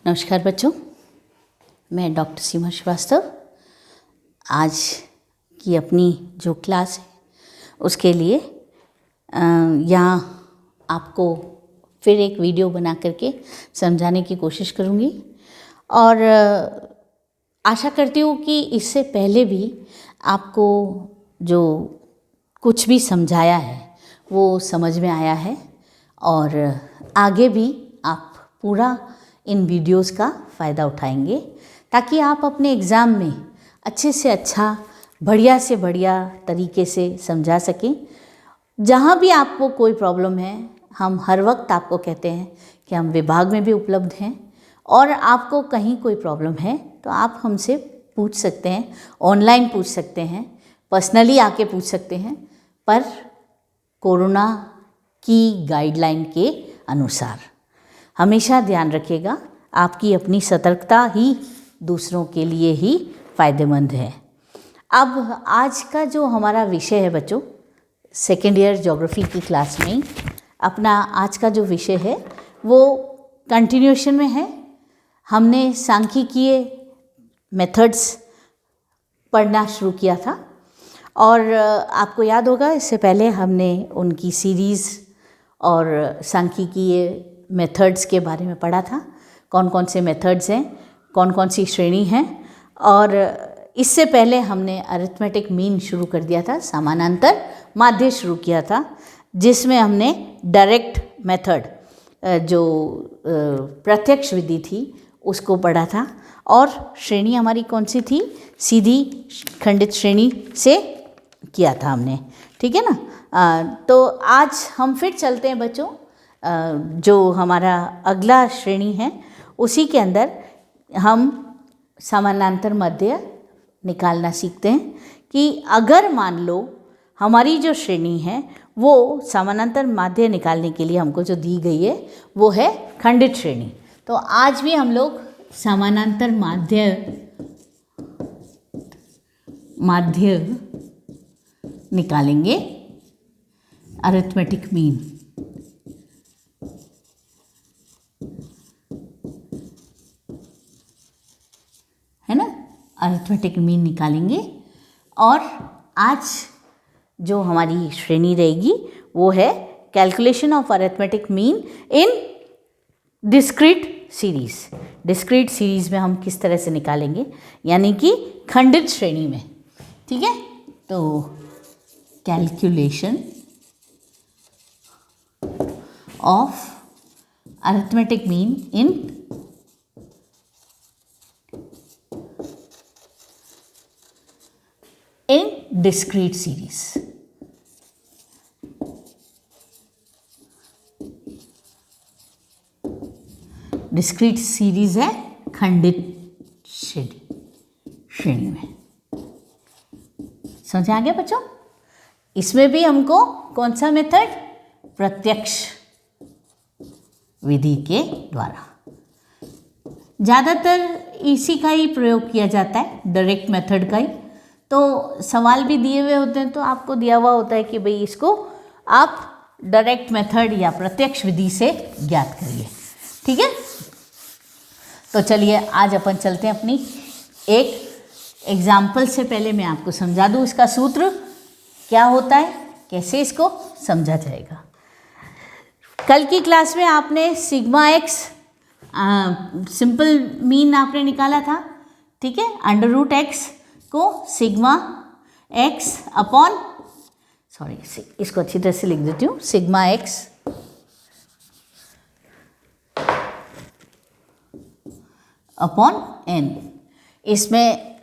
नमस्कार बच्चों, मैं डॉक्टर सीमा श्रीवास्तव आज की अपनी जो क्लास है उसके लिए यहाँ आपको फिर एक वीडियो बना करके समझाने की कोशिश करूँगी और आशा करती हूँ कि इससे पहले भी आपको जो कुछ भी समझाया है वो समझ में आया है और आगे भी आप पूरा इन वीडियोस का फ़ायदा उठाएंगे ताकि आप अपने एग्ज़ाम में अच्छे से अच्छा बढ़िया से बढ़िया तरीके से समझा सकें। जहाँ भी आपको कोई प्रॉब्लम है, हम हर वक्त आपको कहते हैं कि हम विभाग में भी उपलब्ध हैं और आपको कहीं कोई प्रॉब्लम है तो आप हमसे पूछ सकते हैं, ऑनलाइन पूछ सकते हैं, पर्सनली आके पूछ सकते हैं, पर कोरोना की गाइडलाइन के अनुसार। हमेशा ध्यान रखिएगा, आपकी अपनी सतर्कता ही दूसरों के लिए ही फ़ायदेमंद है। अब आज का जो हमारा विषय है बच्चों, सेकेंड ईयर ज्योग्राफी की क्लास में अपना आज का जो विषय है वो कंटिन्यूएशन में है। हमने सांख्यिकीय मेथड्स पढ़ना शुरू किया था और आपको याद होगा इससे पहले हमने उनकी सीरीज़ और सांख्यिकीय मेथड्स के बारे में पढ़ा था, कौन कौन से मेथड्स हैं, कौन कौन सी श्रेणी हैं। और इससे पहले हमने अरिथमेटिक मीन शुरू कर दिया था, समानांतर माध्य शुरू किया था, जिसमें हमने डायरेक्ट मेथड जो प्रत्यक्ष विधि थी उसको पढ़ा था। और श्रेणी हमारी कौन सी थी, सीधी खंडित श्रेणी से किया था हमने, ठीक है ना। तो आज हम फिर चलते हैं बच्चों, जो हमारा अगला श्रेणी है उसी के अंदर हम समानांतर माध्य निकालना सीखते हैं कि अगर मान लो हमारी जो श्रेणी है वो समानांतर माध्य निकालने के लिए हमको जो दी गई है वो है खंडित श्रेणी। तो आज भी हम लोग समानांतर माध्य निकालेंगे, अरिथमेटिक मीन। है ना, अरिथमेटिक मीन निकालेंगे। और आज जो हमारी श्रेणी रहेगी वो है calculation of arithmetic mean in discrete series. Discrete series में हम किस तरह से निकालेंगे, यानी कि खंडित श्रेणी में, ठीक है। तो calculation of arithmetic mean in discrete series. Discrete series है खंडित श्रेणी में। समझ आ गया बच्चों। इसमें भी हमको कौन सा मेथड, प्रत्यक्ष विधि के द्वारा ज़्यादातर इसी का ही प्रयोग किया जाता है, डायरेक्ट मेथड का ही। तो सवाल भी दिए हुए होते हैं तो आपको दिया हुआ होता है कि भाई इसको आप डायरेक्ट मेथड या प्रत्यक्ष विधि से ज्ञात करिए, ठीक है। तो चलिए आज अपन चलते हैं अपनी एक एग्जाम्पल से। पहले मैं आपको समझा दूँ इसका सूत्र क्या होता है, कैसे इसको समझा जाएगा। कल की क्लास में आपने सिग्मा एक्स सिंपल मीन आपने निकाला था, ठीक है। अंडर रूट एक्स को सिग्मा एक्स अपॉन, सॉरी इसको अच्छी तरह से लिख देती हूँ, सिग्मा एक्स अपॉन एन। इसमें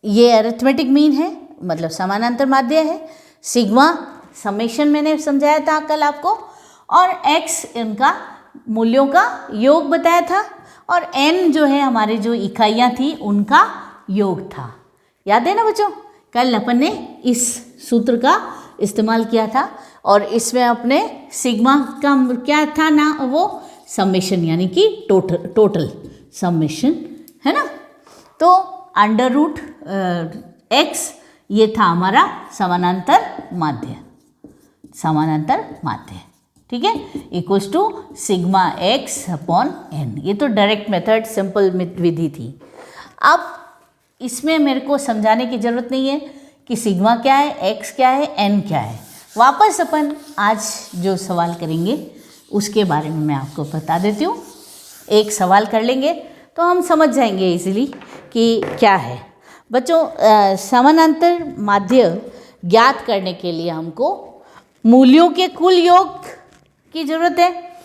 ये अरिथमेटिक मीन है, मतलब समानांतर माध्य है। सिग्मा समेशन मैंने समझाया था कल आपको, और एक्स इनका मूल्यों का योग बताया था, और एन जो है हमारे जो इकाइयाँ थी उनका योग था। याद है ना बच्चों, कल अपन ने इस सूत्र का इस्तेमाल किया था और इसमें अपने सिग्मा का क्या था ना, वो समेशन यानी कि टोटल समेशन, है ना। तो अंडर रूट एक्स ये था हमारा समानांतर माध्य, ठीक है, equals to sigma x upon n. ये तो डायरेक्ट मेथड सिंपल विधि थी। अब इसमें मेरे को समझाने की ज़रूरत नहीं है कि सिग्मा क्या है, एक्स क्या है, एन क्या है। वापस अपन आज जो सवाल करेंगे उसके बारे में मैं आपको बता देती हूँ। एक सवाल कर लेंगे तो हम समझ जाएंगे इजीली कि क्या है। बच्चों, समानांतर माध्य ज्ञात करने के लिए हमको मूल्यों के कुल योग की ज़रूरत है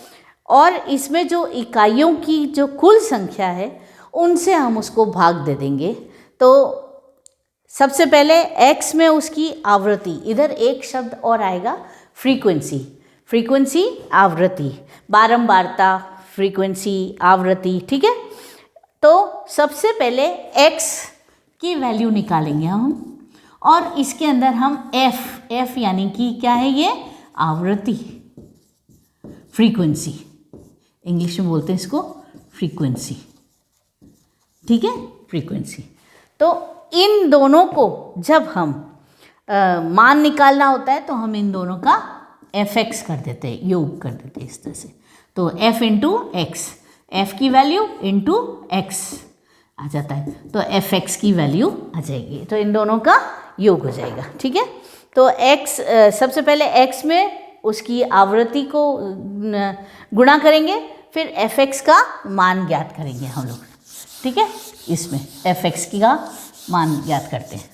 और इसमें जो इकाइयों की जो कुल संख्या है उनसे हम उसको भाग दे देंगे। तो सबसे पहले x में उसकी आवृत्ति, इधर एक शब्द और आएगा फ्रीक्वेंसी, फ्रीक्वेंसी आवृत्ति, बारंबारता, फ्रीक्वेंसी आवृत्ति, ठीक है। तो सबसे पहले x की वैल्यू निकालेंगे हम और इसके अंदर हम f यानी कि क्या है ये, आवृत्ति, फ्रीक्वेंसी, इंग्लिश में बोलते हैं इसको फ्रीक्वेंसी, ठीक है, फ्रीक्वेंसी। तो इन दोनों को जब हम मान निकालना होता है तो हम इन दोनों का fx कर देते हैं, योग कर देते हैं इस तरह से। तो f इंटू एक्स, f की वैल्यू इंटू x आ जाता है, तो fx की वैल्यू आ जाएगी, तो इन दोनों का योग हो जाएगा, ठीक है। तो x, सबसे पहले x में उसकी आवृत्ति को गुणा करेंगे, फिर fx का मान ज्ञात करेंगे हम लोग, ठीक है। इसमें fx का मान ज्ञात करते हैं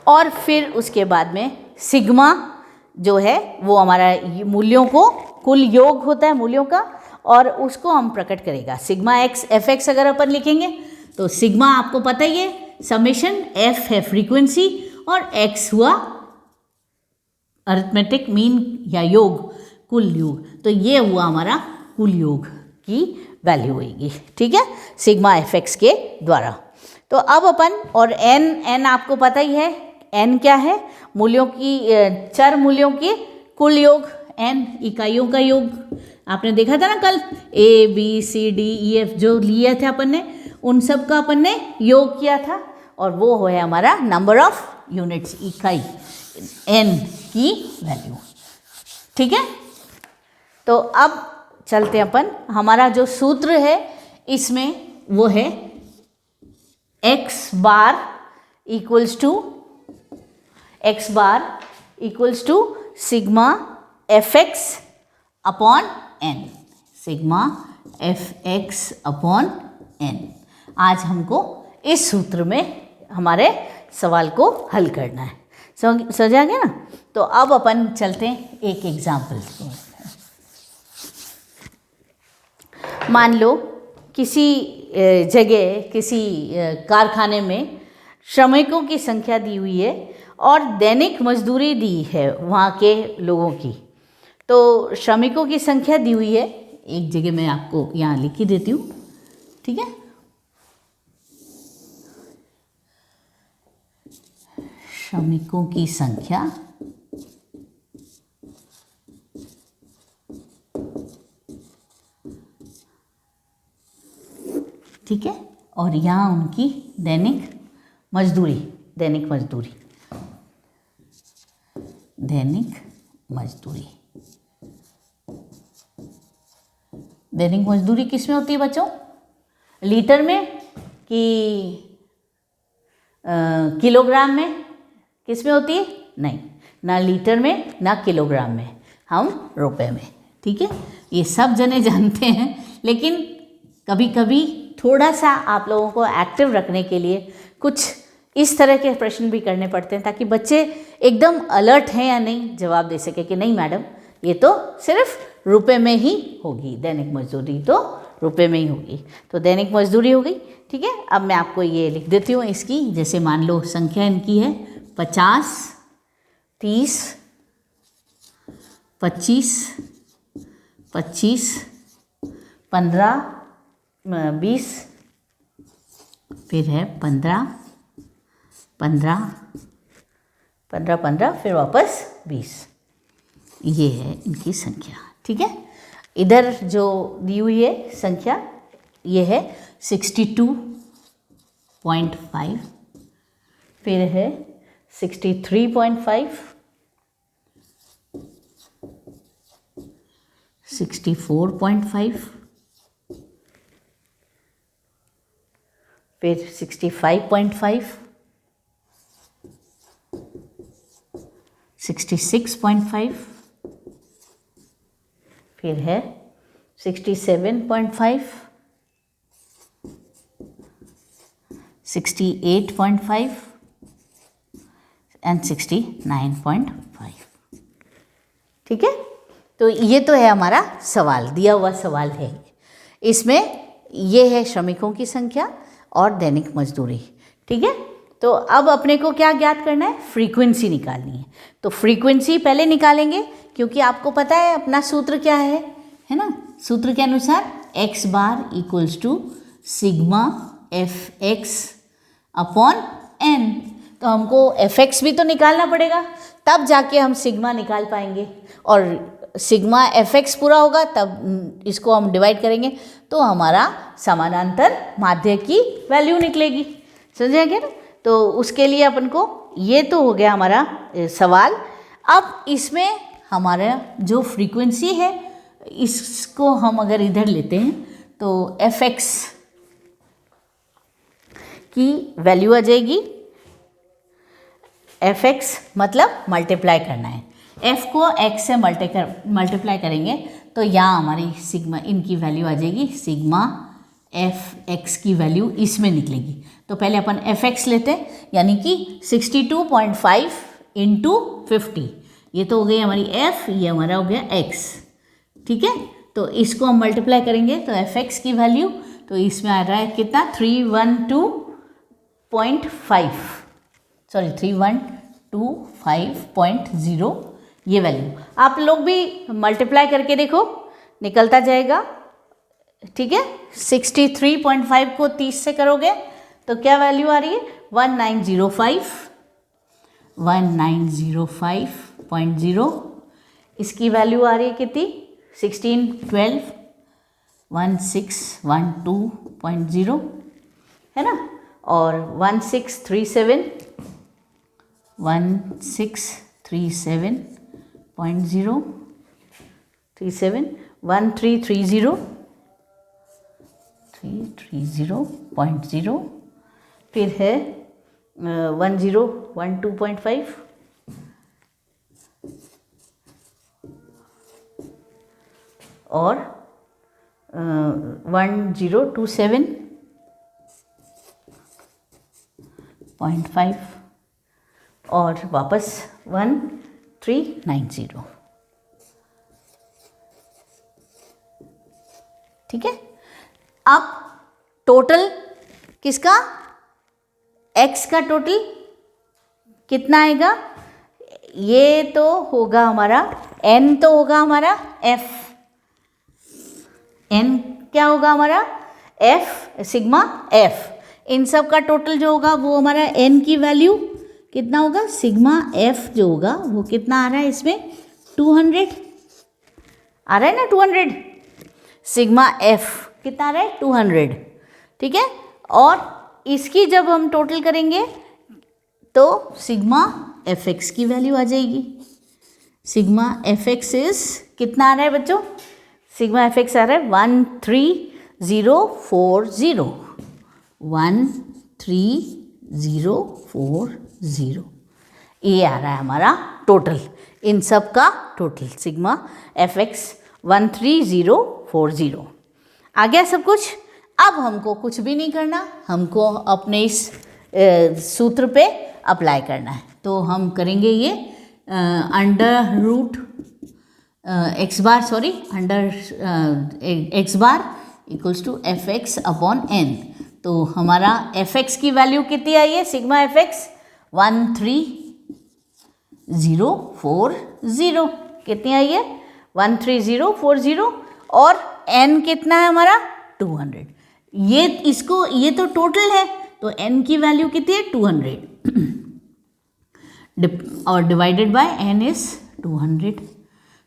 और फिर उसके बाद में सिग्मा जो है वो हमारा मूल्यों को कुल योग होता है मूल्यों का, और उसको हम प्रकट करेगा। सिग्मा एक्स fx अगर अपन लिखेंगे तो सिग्मा आपको पता ही है, समेशन f है फ्रीक्वेंसी और x हुआ अरिथमेटिक मीन या योग, कुल योग। तो ये हुआ हमारा कुल योग की वैल्यू होगी, ठीक है, सिग्मा fx के द्वारा। तो अब अपन और n आपको पता ही है, n क्या है, मूल्यों की, चर मूल्यों की कुल योग, n इकाइयों का योग। आपने देखा था ना कल a b c d e f जो लिए थे अपन ने, उन सब का अपन ने योग किया था और वो है हमारा नंबर ऑफ यूनिट्स, इकाई n की वैल्यू, ठीक है। तो अब चलते हैं अपन, हमारा जो सूत्र है इसमें वो है x bar equals to sigma fx upon n, sigma fx upon n। आज हमको इस सूत्र में हमारे सवाल को हल करना है, समझ आ गया ना। तो अब अपन चलते हैं एक एग्जाम्पल को। मान लो किसी जगह, किसी कारखाने में श्रमिकों की संख्या दी हुई है और दैनिक मजदूरी दी है वहाँ के लोगों की। तो श्रमिकों की संख्या दी हुई है, एक जगह मैं आपको यहाँ लिख ही देती हूँ, ठीक है। श्रमिकों की संख्या ठीक है, और यहाँ उनकी दैनिक मजदूरी, दैनिक मजदूरी किस में होती है बच्चों, लीटर में कि किलोग्राम में, किस में होती है, नहीं, ना लीटर में ना किलोग्राम में, हम रुपए में, ठीक है। ये सब जने जानते हैं, लेकिन कभी कभी थोड़ा सा आप लोगों को एक्टिव रखने के लिए कुछ इस तरह के प्रश्न भी करने पड़ते हैं, ताकि बच्चे एकदम अलर्ट हैं या नहीं जवाब दे सके कि नहीं मैडम ये तो सिर्फ रुपए में ही होगी, दैनिक मजदूरी तो रुपए में ही होगी। तो दैनिक मजदूरी हो गई, ठीक है। अब मैं आपको ये लिख देती हूँ इसकी, जैसे मान लो संख्या इनकी है 50, 30, 25, 15, 20, फिर है 15, 15, फिर वापस 20, ये है इनकी संख्या, ठीक है। इधर जो दी हुई है संख्या ये है 62.5, फिर है 63.5, 64.5, फिर 65.5, 66.5, फिर है 67.5, 68.5 एंड 69.5। ठीक है, तो ये तो है हमारा सवाल, दिया हुआ सवाल है। इसमें ये है श्रमिकों की संख्या और दैनिक मजदूरी। ठीक है, तो अब अपने को क्या ज्ञात करना है, फ्रीक्वेंसी निकालनी है। तो फ्रीक्वेंसी पहले निकालेंगे, क्योंकि आपको पता है अपना सूत्र क्या है ना। सूत्र के अनुसार x bar equals to sigma f x upon n. तो हमको एफ एक्स भी तो निकालना पड़ेगा, तब जाके हम सिग्मा निकाल पाएंगे, और सिग्मा एफ एक्स पूरा होगा तब इसको हम डिवाइड करेंगे तो हमारा समानांतर माध्य की वैल्यू निकलेगी। समझे क्या ना। तो उसके लिए अपन को ये तो हो गया हमारा सवाल। अब इसमें हमारा जो फ्रीक्वेंसी है इसको हम अगर इधर लेते हैं तो एफ एक्स की वैल्यू आ जाएगी। एफ एक्स मतलब मल्टीप्लाई करना है, एफ को एक्स से मल्टीप्लाई करेंगे तो यहाँ हमारी सिग्मा इनकी वैल्यू आ जाएगी, सिग्मा एफ एक्स की वैल्यू इसमें निकलेगी। तो पहले अपन एफ एक्स लेते हैं, यानी कि 62.5 इंटू 50, ये तो हो गई हमारी एफ, ये हमारा हो गया एक्स। ठीक है, तो इसको हम मल्टीप्लाई करेंगे तो एफ एक्स की वैल्यू तो इसमें आ रहा है कितना, 312.5 ये वैल्यू। आप लोग भी मल्टीप्लाई करके देखो, निकलता जाएगा। ठीक है, 63.5 को 30 से करोगे तो क्या वैल्यू आ रही है, 1905.0। इसकी वैल्यू आ रही है कितनी, 1612 है ना, और 1637.0, 1330.0, फिर है 1012.5, और 1027.5 और वापस 1390। ठीक है, अब टोटल किसका, x का टोटल कितना आएगा, ये तो होगा हमारा n, तो होगा हमारा f, n क्या होगा हमारा f सिग्मा f, इन सब का टोटल जो होगा वो हमारा n की वैल्यू कितना होगा, सिग्मा f जो होगा वो कितना आ रहा है, इसमें 200 आ रहा है ना, 200 सिग्मा f कितना आ रहा है, 200। ठीक है, और इसकी जब हम टोटल करेंगे तो सिग्मा एफ एक्स की वैल्यू आ जाएगी। सिग्मा एफ एक्स इज कितना आ रहा है बच्चों, सिग्मा एफ एक्स आ रहा है 13040, ये आ रहा है हमारा टोटल, इन सब का टोटल सिग्मा एफ एक्स 13040। आ गया सब कुछ। अब हमको कुछ भी नहीं करना, हमको अपने इस सूत्र पे अप्लाई करना है। तो हम करेंगे ये under x bar equals to f x upon n. तो हमारा एफ एक्स की वैल्यू कितनी आई है, सिग्मा एफ एक्स 13040 कितनी आई है, 13040, और n कितना है हमारा 200। ये तो टोटल है, तो n की वैल्यू कितनी है 200 और डिवाइडेड बाय n इज 200।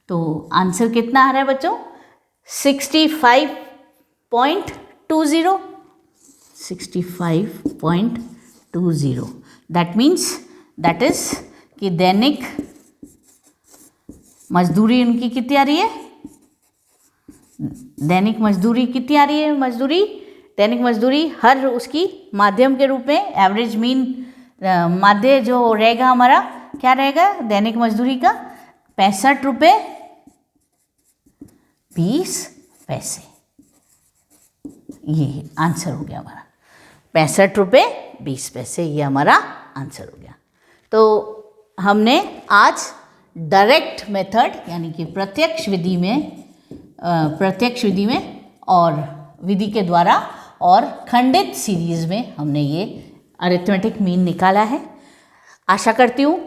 तो आंसर कितना आ रहा है बच्चों, 65.20। दैट इज कि दैनिक मजदूरी उनकी कितनी आ रही है, दैनिक मजदूरी कितनी आ रही है मजदूरी, दैनिक मजदूरी हर उसकी माध्यम के रूप में एवरेज मीन माध्य जो रहेगा हमारा क्या रहेगा दैनिक मजदूरी का 65 रुपये 20 पैसे। ये आंसर हो गया हमारा 65 रुपये 20 पैसे, ये हमारा आंसर हो गया। तो हमने आज डायरेक्ट मेथड यानी कि प्रत्यक्ष विधि में और विधि के द्वारा और खंडित सीरीज में हमने ये अरिथमेटिक मीन निकाला है। आशा करती हूँ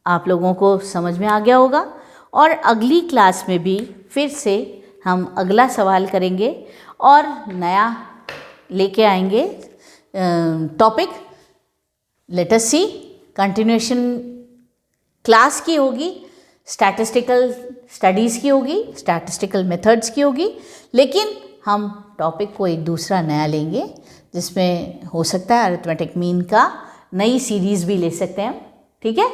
आप लोगों को समझ में आ गया होगा और अगली क्लास में भी फिर से हम अगला सवाल करेंगे और नया लेके आएंगे टॉपिक। लेट अस सी, कंटिन्यूएशन क्लास की होगी, स्टैटिस्टिकल स्टडीज़ की होगी, स्टैटिस्टिकल मेथड्स की होगी, लेकिन हम टॉपिक को एक दूसरा नया लेंगे जिसमें हो सकता है अरिथमेटिक मीन का नई सीरीज़ भी ले सकते हैं हम, ठीक है।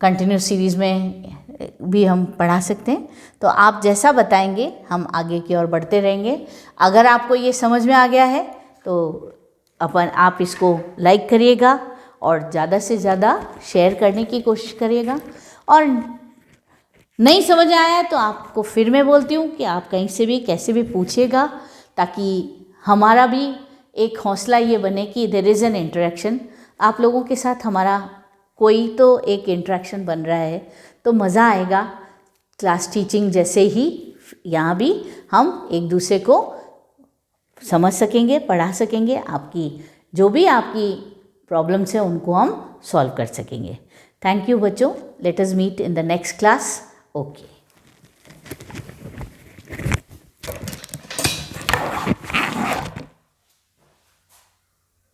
कंटिन्यूस सीरीज़ में भी हम पढ़ा सकते हैं। तो आप जैसा बताएंगे हम आगे की ओर बढ़ते रहेंगे। अगर आपको ये समझ में आ गया है तो आप इसको लाइक करिएगा और ज़्यादा से ज़्यादा शेयर करने की कोशिश करिएगा। और नहीं समझ आया है तो आपको फिर मैं बोलती हूँ कि आप कहीं से भी कैसे भी पूछिएगा, ताकि हमारा भी एक हौसला ये बने कि देयर इज़ एन इंटरेक्शन। आप लोगों के साथ हमारा कोई तो एक इंटरेक्शन बन रहा है तो मज़ा आएगा। क्लास टीचिंग जैसे ही यहाँ भी हम एक दूसरे को समझ सकेंगे, पढ़ा सकेंगे, आपकी जो भी आपकी प्रॉब्लम्स हैं उनको हम सॉल्व कर सकेंगे। थैंक यू बच्चों, let us meet in the next class. Okay.